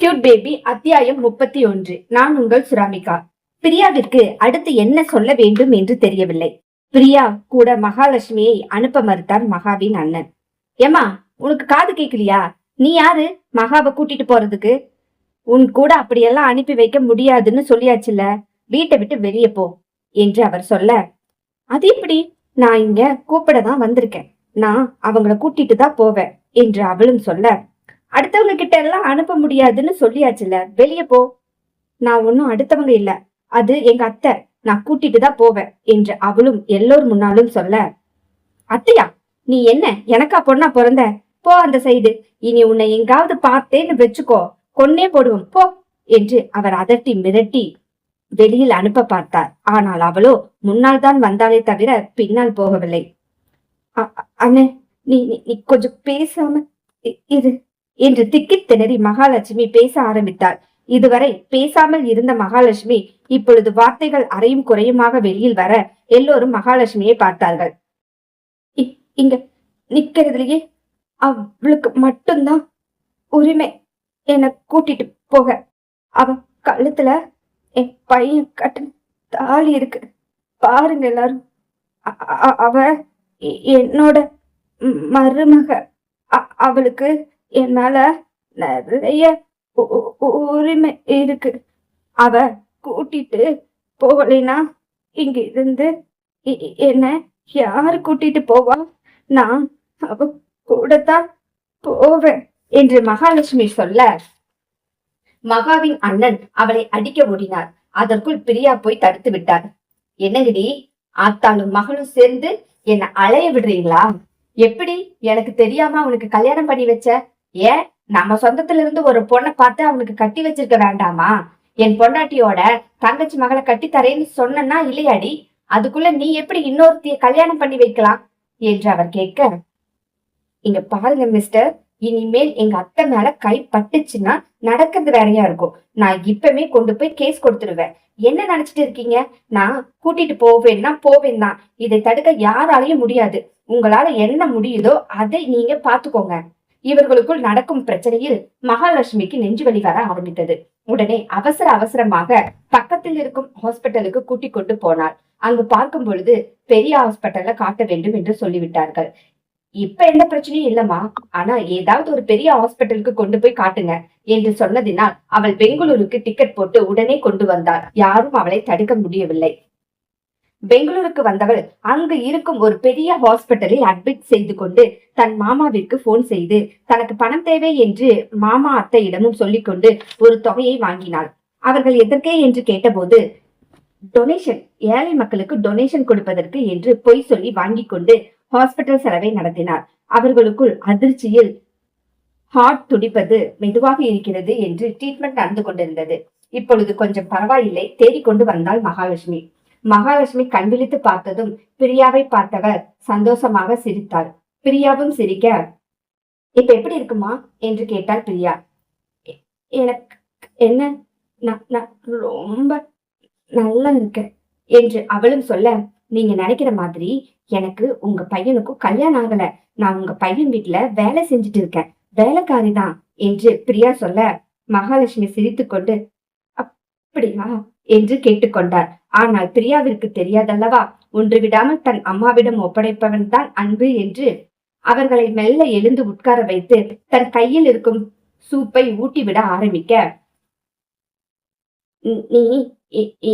Cute baby அத்தியாயம் 31. நான் உங்கள் சுராமிகா. பிரியாவிற்கு அடுத்து என்ன சொல்ல வேண்டும் என்று தெரியவில்லை. பிரியா கூட மகாலட்சுமியை அனுப்ப மறுத்தார் மகாவின் அண்ணன். ஏமா, உனக்கு காது கேட்கலையா? நீ யாரு மகாவை கூட்டிட்டு போறதுக்கு? உன் கூட அப்படியெல்லாம் அனுப்பி வைக்க முடியாதுன்னு சொல்லியாச்சுல. வீட்டை விட்டு வெளியே போ என்று அவர் சொல்ல, அது எப்படி? நான் இங்க கூப்பிடதான் வந்திருக்கேன். நான் அவங்கள கூட்டிட்டு தான் போவேன் என்று அவளும் சொல்ல, அடுத்தவங்க கிட்ட எல்லாம் அனுப்ப முடியாதுன்னு சொல்லியாச்சுல, வெளியே போ. நான் ஒன்னும் அடுத்தவங்க இல்ல, அது எங்க அத்தை. நான் கூட்டிட்டு தான் போவேன் என்று அவளும் எல்லோர் முன்னாலும் சொல்ல, அத்தையா, நீ என்ன எனக்கா பொண்ணா பிறந்த? போ அந்த சைடு. இனி உன்னை எங்காவது பார்த்தேன்னு வச்சுக்கோ, கொன்னே போடுவோம் போ என்று அவர் அதட்டி மிரட்டி வெளியில் அனுப்ப பார்த்தார். ஆனால் அவளோ முன்னால் தான் வந்தாலே தவிர பின்னால் போகவில்லை. அண்ணே, நீ நீ கொஞ்சம் பேசாம இரு என்று திக்கித் திணறி மகாலட்சுமி பேச ஆரம்பித்தாள். இதுவரை பேசாமல் இருந்த மகாலட்சுமி இப்பொழுது வார்த்தைகள் அறையும் குறையுமாக வெளியில் வர எல்லோரும் மகாலட்சுமியை பார்த்தார்கள். இங்க நிக்கிறதுலயே அவளுக்கு மட்டும்தான் உரிமை என்னை கூட்டிட்டு போக. அவ கழுத்துல என் பையன் கட்டின தாலி இருக்கு, பாருங்க எல்லாரும். அவ என்னோட மருமக. அவளுக்கு என் மேல நிறைய உரிமை இருக்கு. அவ கூட்டிட்டு போகலைன்னா இங்க இருந்து என்ன யாரு கூட்டிட்டு போவா? நான் அவ கூடத்தான் போவேன் என்று மகாலட்சுமி சொல்ல, மகாவின் அண்ணன் அவளை அடிக்க ஓடினார். அதற்குள் பிரியா போய் தடுத்து விட்டார். என்னங்கடி, ஆத்தாளும் மகளும் சேர்ந்து என்ன அலைய விடுறீங்களா? எப்படி எனக்கு தெரியாம அவனுக்கு கல்யாணம் பண்ணி வச்ச? ஏன் நம்ம சொந்தத்துல இருந்து ஒரு பொண்ணை பார்த்து அவனுக்கு கட்டி வச்சிருக்க வேண்டாமா? என் பொண்டாட்டியோட தங்கச்சி மகளை கட்டி தரேன்னு சொன்னா இல்லையாடி? அதுக்குள்ள நீ எப்படி இன்னொருத்திய கல்யாணம் பண்ணி வைக்கலாம் என்று அவர் கேட்க, இங்க பாருங்க மிஸ்டர், இனிமேல் எங்க அத்தை மேல கை பட்டுச்சுன்னா நடக்கிறது வேறையா இருக்கும். நான் இப்பவே கொண்டு போய் கேஸ் கொடுத்துருவேன். என்ன நினைச்சிட்டு இருக்கீங்க? நான் கூட்டிட்டு போவேன்னா போவேன் தான். இதை தடுக்க யாராலையும் முடியாது. உங்களால என்ன முடியுதோ அதை நீங்க பாத்துக்கோங்க. இவர்களுக்குள் நடக்கும் பிரச்சனையில் மகாலட்சுமிக்கு நெஞ்சு வலி வர ஆரம்பித்தது. உடனே அவசர அவசரமாக பக்கத்தில் இருக்கும் ஹாஸ்பிட்டலுக்கு கூட்டிக் கொண்டு போனார். அங்கு பார்க்கும் பொழுது பெரிய ஹாஸ்பிட்டல்ல காட்ட வேண்டும் என்று சொல்லிவிட்டார்கள். இப்ப எந்த பிரச்சனையும் இல்லம்மா, ஆனா ஏதாவது ஒரு பெரிய ஹாஸ்பிட்டலுக்கு கொண்டு போய் காட்டுங்க என்று சொன்னதினால் அவள் பெங்களூருக்கு டிக்கெட் போட்டு உடனே கொண்டு வந்தாள். யாரும் அவளை தடுக்க முடியவில்லை. பெங்களூருக்கு வந்தவள் அங்கு இருக்கும் ஒரு பெரிய ஹாஸ்பிட்டலில் அட்மிட் செய்து கொண்டு தன் மாமாவிற்கு போன் செய்து தனக்கு பணம் தேவை என்று மாமா அத்தையிடமும் சொல்லிக்கொண்டு ஒரு தொகையை வாங்கினாள். அவர்கள் எதற்கே என்று கேட்டபோது, டொனேஷன், ஏழை மக்களுக்கு டொனேஷன் கொடுப்பதற்கு என்று பொய் சொல்லி வாங்கி கொண்டு ஹாஸ்பிட்டல் செலவை நடத்தினார். அவர்களுக்குள் அதிர்ச்சியில் ஹார்ட் துடிப்பது மெதுவாக இருக்கிறது என்று ட்ரீட்மெண்ட் நடந்து கொண்டிருந்தது. இப்பொழுது கொஞ்சம் பரவாயில்லை, தேடிக்கொண்டு வந்தாள் மகாலட்சுமி. மகாலட்சுமி கண்விழித்து பார்த்ததும் பிரியாவை பார்த்தவர் சந்தோஷமாக சிரித்தாள். பிரியாவும் சிரிக்க, இப்ப எப்படி இருக்குமா என்று கேட்டாள் பிரியா. எனக்கு என்ன, நான் ரொம்ப நல்லா இருக்கேன் என்று அவளும் சொல்ல, நீங்க நினைக்கிற மாதிரி எனக்கு உங்க பையனுக்கும் கல்யாணம் ஆகல. நான் உங்க பையன் வீட்டுல வேலை செஞ்சுட்டு இருக்கேன், வேலைக்காரிதான் என்று பிரியா சொல்ல, மகாலட்சுமி சிரித்து கொண்டு, அப்படியா என்று கேட்டுக்கொண்டார். ஆனால் பிரியாவிற்கு தெரியாதல்லவா, ஒன்று விடாமல் தன் அம்மாவிடம் ஒப்படைப்பவன் தான் அன்பு என்று. அவர்களை மெல்ல எழுந்து உட்கார வைத்து தன் கையில் இருக்கும் சூப்பை ஊட்டிவிட ஆரம்பிக்க, நீ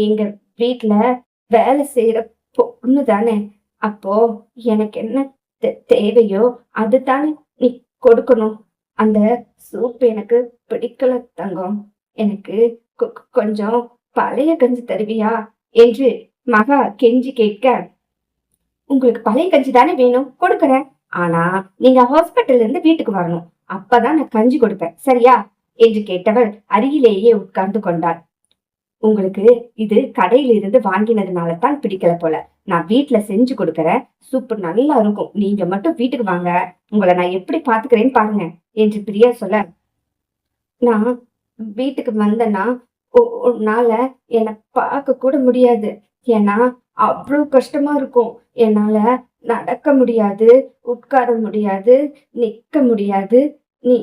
எங்க வீட்டுல வேலை செய்யற பொண்ணு தானே, அப்போ எனக்கு என்ன தேவையோ அதுதானே நீ கொடுக்கணும். அந்த சூப் எனக்கு பிடிக்கல தங்கம், எனக்கு கொஞ்சம் பழைய கஞ்சி தருவியா என்று மகா கெஞ்சி கேட்க, உங்களுக்கு பழைய கஞ்சி தானே வேணும், கொடுக்கறேன். ஆனா நீங்க ஹாஸ்பிட்டல்ல இருந்து வீட்டுக்கு வரணும், அப்பதான் நான் கஞ்சி கொடுப்பேன், சரியா என்று கேட்டவள் அருகிலேயே உட்கார்ந்து கொண்டாள். உங்களுக்கு இது கடையில இருந்து வாங்கினதுனால தான் பிடிக்கல போல. நான் வீட்டுல செஞ்சு கொடுக்கறேன், சூப்பு நல்லா இருக்கும். நீங்க மட்டும் வீட்டுக்கு வாங்க, உங்களை நான் எப்படி பாத்துக்கிறேன்னு பாருங்க என்று பிரியா சொல்ல, நான் வீட்டுக்கு வந்தேன்னா உன்னால என்னை பார்க்க கூட முடியாது. ஏன்னா அவ்வளவு கஷ்டமா இருக்கும். என்னால நடக்க முடியாது, உட்கார முடியாது, நிக்க முடியாது. நீ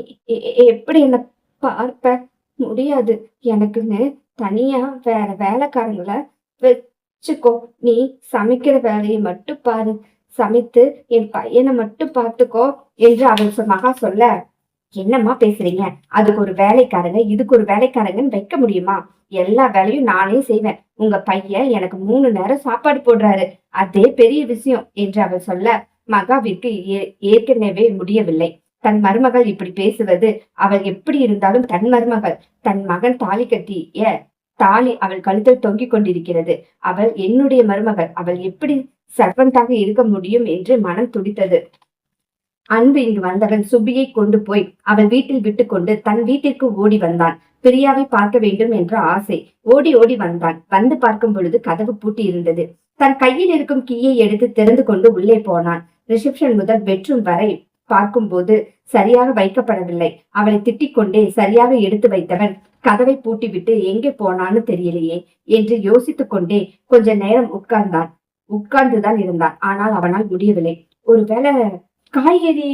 எப்படி என்ன பார்ப்ப? முடியாது. எனக்குன்னு தனியா வேற வேலைக்காரங்கள வச்சுக்கோ. நீ சமைக்கிற வேலையை மட்டும் பாரு. சமைத்து என் பையன மட்டும் பார்த்துக்கோ என்று அவள் மகா சொல்ல, என்னம்மா பேசுறீங்க? அதுக்கு ஒரு வேலைக்காரங்க, இதுக்கு ஒரு வேலைக்காரங்கன்னு வைக்க முடியுமா? எல்லா வேலையும் நானே செய்வேன். உங்க பையன் எனக்கு 3 நேரம் சாப்பாடு போடுறாரு. அதே பெரிய விஷயம் என்று அவள் சொல்ல, மகாவிற்கு ஏற்கனவே முடியவில்லை. தன் மருமகள் இப்படி பேசுவது, அவள் எப்படி இருந்தாலும் தன் மருமகள். தன் மகன் தாலி கட்டிய தாலி அவள் கழுத்தில் தொங்கிக் கொண்டிருக்கிறது. அவள் என்னுடைய மருமகள். அவள் எப்படி சர்வெண்டாக இருக்க முடியும் என்று மனம் துடித்தது. அன்பு இங்கு வந்தவன் சுபியை கொண்டு போய் அவள் வீட்டில் விட்டுக்கொண்டு தன் வீட்டிற்கு ஓடி வந்தான். பிரியாவை பார்க்க வேண்டும் என்ற ஆசை. ஓடி ஓடி வந்தான். வந்து பார்க்கும் பொழுது கதவு பூட்டி இருந்தது. தன் கையில் இருக்கும் கீயை எடுத்து திறந்து கொண்டு உள்ளே போனான். ரிசப்ஷன் முதல் பெட்ரூம் வரை பார்க்கும் போது சரியாக வைக்கப்படவில்லை. அவளை திட்டிக் கொண்டே சரியாக எடுத்து வைத்தவன் கதவை பூட்டிவிட்டு எங்கே போனான்னு தெரியலையே என்று யோசித்துக் கொண்டே கொஞ்ச நேரம் உட்கார்ந்துதான் இருந்தான். ஆனால் அவனால் முடியவில்லை. ஒருவேளை காய்கறி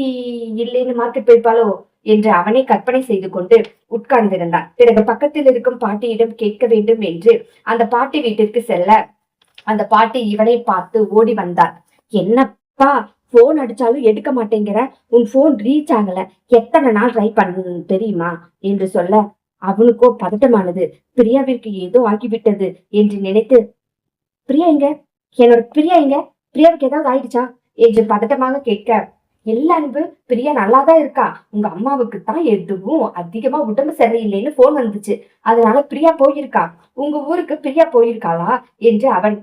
இல்லைன்னு மார்க்கெட் போய்ப்பாளோ என்று அவனை கற்பனை செய்து கொண்டு உட்கார்ந்திருந்தான். பிறகு பக்கத்தில் இருக்கும் பாட்டியிடம் கேட்க வேண்டும் என்று அந்த பாட்டி வீட்டிற்கு செல்ல, அந்த பாட்டி இவனை பார்த்து ஓடி வந்தார். என்னப்பா போன் அடிச்சாலும் எடுக்க மாட்டேங்கிற, உன் போன் ரீச் ஆகல, எத்தனை நாள் ட்ரை பண்ண தெரியுமா என்று சொல்ல, அவனுக்கோ பதட்டமானது. பிரியாவிற்கு ஏதோ ஆகிவிட்டது என்று நினைத்து, பிரியா எங்க, என்னோட பிரியா எங்க, பிரியாவுக்கு ஏதாவது ஆயிடுச்சா என்று பதட்டமாக கேட்க, இல்ல அன்பு, பிரியா நல்லாதான் இருக்கா. உங்க அம்மாவுக்கு தான் எதுவும் அதிகமா உடம்பு சரியில்லைன்னு போன் வந்துச்சு, அதனால பிரியா போயிருக்கா. உங்க ஊருக்கு பிரியா போயிருக்காளா என்று அவன்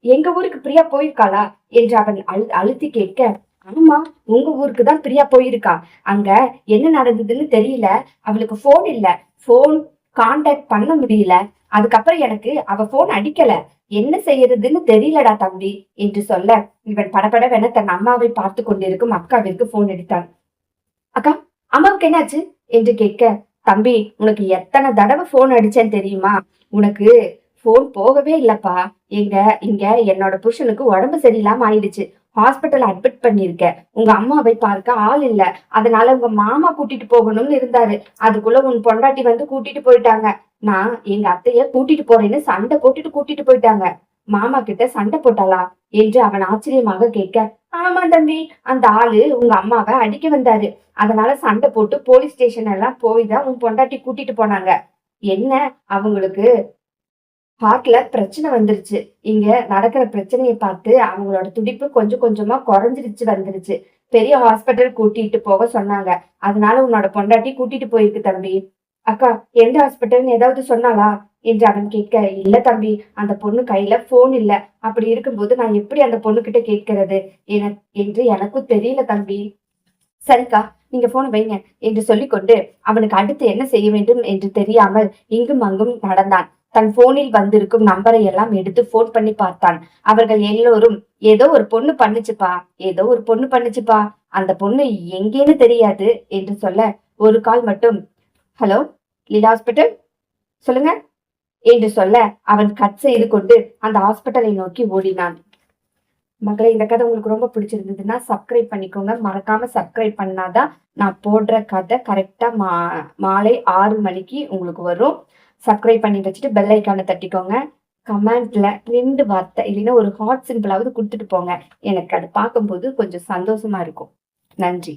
எங்க ஊருக்கு பிரியா போயிருக்காளா என்று அவன் அழுத்தி கேட்க, ஆமா, உங்க ஊருக்கு தான் பிரியா போயிருக்கா. அங்க என்ன நடந்ததுன்னு தெரியல. அவளுக்கு போன் இல்ல, போன் கான்டாக்ட் பண்ண முடியல. அதுக்கப்புறம் எனக்கு அவ போன் அடிக்கல. என்ன செய்யறதுன்னு தெரியலடா தம்பி என்று சொல்ல, இவன் படபடவென தன் அம்மாவை பார்த்து கொண்டிருக்கும் அக்காவிற்கு போன் எடுத்தான். அக்கா, அம்மாவுக்கு என்னாச்சு என்று கேட்க, தம்பி, உனக்கு எத்தனை தடவை போன் அடிச்சேன்னு தெரியுமா? உனக்கு போன் போகவே இல்லப்பா. இங்க என்னோட புருஷனுக்கு உடம்பு சரியில்லாம ஆயிடுச்சு. ஹாஸ்பிட்டல் அட்மிட் பண்ணிருக்க. உங்க அம்மாவை பார்க்க ஆள் இல்ல. அதனால உங்க மாமா கூட்டிட்டு போகணும்னு இருந்தாரு. அதுக்குள்ள உன் பொண்டாட்டி வந்து கூட்டிட்டு போயிட்டாங்க. நான் எங்க அத்தைய கூட்டிட்டு போறேன்னு சண்டை போட்டுட்டு கூட்டிட்டு போயிட்டாங்க. மாமா கிட்ட சண்டை போட்டாளா என்று அவன் ஆச்சரியமாக கேட்க, ஆமா தம்பி, அந்த ஆளு உங்க அம்மாவை அடிக்க வந்தாரு. அதனால சண்டை போட்டு போலீஸ் ஸ்டேஷன் எல்லாம் போய்தான் உன் பொண்டாட்டி கூட்டிட்டு போனாங்க. என்ன, அவங்களுக்கு ஹார்ட்ல பிரச்சனை வந்துருச்சு. இங்க நடக்கிற பிரச்சனையை பார்த்து அவங்களோட துடிப்பு கொஞ்சம் கொஞ்சமா வந்துருச்சு. பெரிய ஹாஸ்பிட்டல் கூட்டிட்டு போக சொன்னாங்க. அதனால உன்னோட பொண்டாட்டி கூட்டிட்டு போயிருக்கு தம்பி. அக்கா, எந்த ஹாஸ்பிட்டல்னு ஏதாவது சொன்னாளா என்று அவன் கேட்க, இல்ல தம்பி, அந்த பொண்ணு கையில போன் இல்ல. அப்படி இருக்கும்போது நான் எப்படி அந்த பொண்ணு கிட்ட கேட்கிறது என்று எனக்கும் தெரியல தம்பி. சரிக்கா, நீங்க போனை வைங்க என்று சொல்லிக்கொண்டு அவனுக்கு அடுத்து என்ன செய்ய வேண்டும் என்று தெரியாமல் இங்கும் அங்கும் நடந்தான். தன் போனில் வந்திருக்கும் நம்பரை எல்லாம் எடுத்து போன் பண்ணி பார்த்தான். அவர்கள் எல்லோரும் ஏதோ ஒரு பொண்ணு பண்ணுச்சுப்பா, அந்த பொண்ணு எங்கேன்னு தெரியாது என்று சொல்ல, ஒரு கால் மட்டும், ஹலோ லீலா ஹாஸ்பிட்டல், சொல்லுங்க என்று சொல்ல, அவன் கட் செய்து கொண்டு அந்த ஹாஸ்பிட்டலை நோக்கி ஓடினான். மகளே, இந்த கதை உங்களுக்கு ரொம்ப பிடிச்சிருந்ததுன்னா சப்ஸ்கிரைப் பண்ணிக்கோங்க. மறக்காம சப்ஸ்கிரைப் பண்ணாதான் நான் போடுற கதை கரெக்டா மாலை 6 மணிக்கு உங்களுக்கு வரும். சப்ஸ்கிரைப் பண்ணி வச்சுட்டு பெல் ஐக்கானை தட்டிக்கோங்க. கமெண்ட்ல 2 வார்த்தை இல்லைன்னா ஒரு ஹார்ட் சிம்பிளாவது கொடுத்துட்டு போங்க. எனக்கு அது பார்க்கும்போது கொஞ்சம் சந்தோஷமா இருக்கும். நன்றி.